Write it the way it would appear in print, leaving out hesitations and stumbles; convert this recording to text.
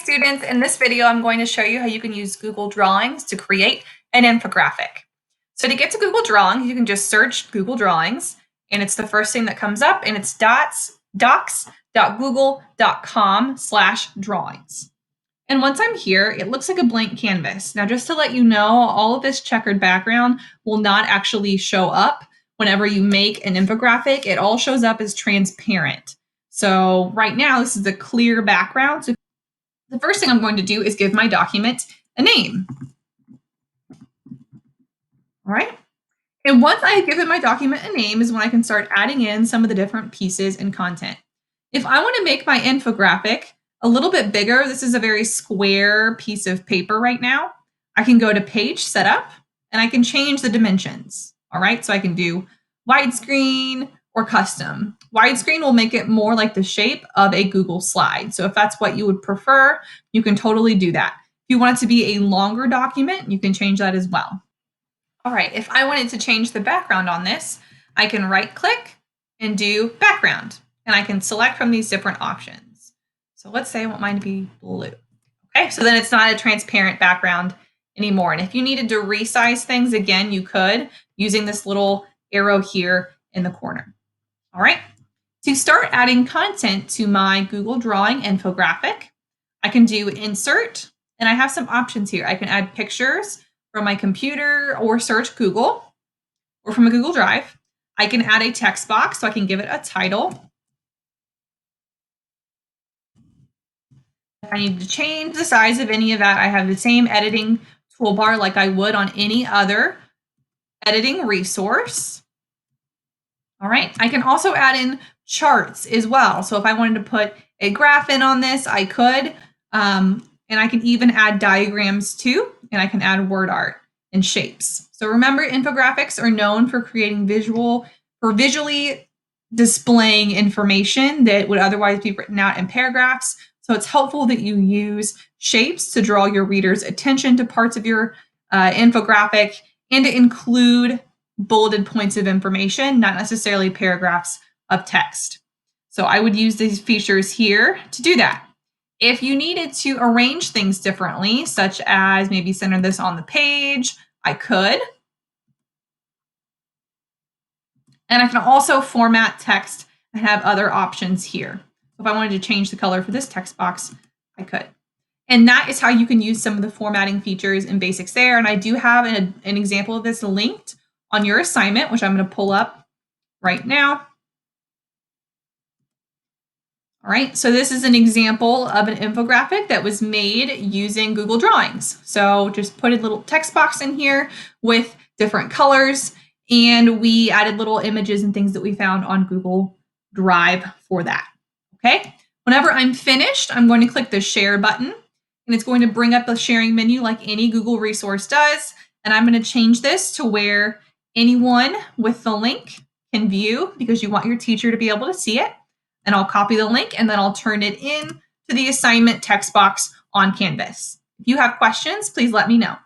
students, in this video I'm going to show you how you can use Google Drawings to create an infographic. So to get to Google Drawings, you can just search Google Drawings, and it's the first thing that comes up, and it's docs.google.com/drawings. And once I'm here, it looks like a blank canvas. Now, just to let you know, all of this checkered background will not actually show up whenever you make an infographic. It all shows up as transparent. So right now, this is a clear background. So the first thing I'm going to do is give my document a name. All right. And once I have given my document a name is when I can start adding in some of the different pieces and content. If I want to make my infographic a little bit bigger, this is a very square piece of paper right now, I can go to Page Setup and I can change the dimensions. All right. So I can do widescreen or custom. Widescreen will make it more like the shape of a Google slide. So if that's what you would prefer, you can totally do that. If you want it to be a longer document, you can change that as well. All right, if I wanted to change the background on this, I can right click and do background, and I can select from these different options. So let's say I want mine to be blue. Okay, so then it's not a transparent background anymore. And if you needed to resize things again, you could using this little arrow here in the corner. All right, to start adding content to my Google Drawing infographic, I can do insert, and I have some options here. I can add pictures from my computer or search Google or from a Google Drive. I can add a text box, so I can give it a title. If I need to change the size of any of that, I have the same editing toolbar like I would on any other editing resource. All right, I can also add in charts as well. So if I wanted to put a graph in on this, I could, and I can even add diagrams too, and I can add word art and shapes. So remember, infographics are known for creating visually displaying information that would otherwise be written out in paragraphs. So it's helpful that you use shapes to draw your readers' attention to parts of your infographic and to include bulleted points of information, not necessarily paragraphs of text. So I would use these features here to do that. If you needed to arrange things differently, such as maybe center this on the page, I could. And I can also format text and have other options here. If I wanted to change the color for this text box, I could. And that is how you can use some of the formatting features and basics there. And I do have an example of this linked on your assignment, which I'm going to pull up right now. All right, so this is an example of an infographic that was made using Google Drawings. So just put a little text box in here with different colors, and we added little images and things that we found on Google Drive for that. Okay, whenever I'm finished, I'm going to click the share button, and it's going to bring up the sharing menu like any Google resource does. And I'm going to change this to where anyone with the link can view, because you want your teacher to be able to see it. And I'll copy the link and then I'll turn it in to the assignment text box on Canvas. If you have questions, please let me know.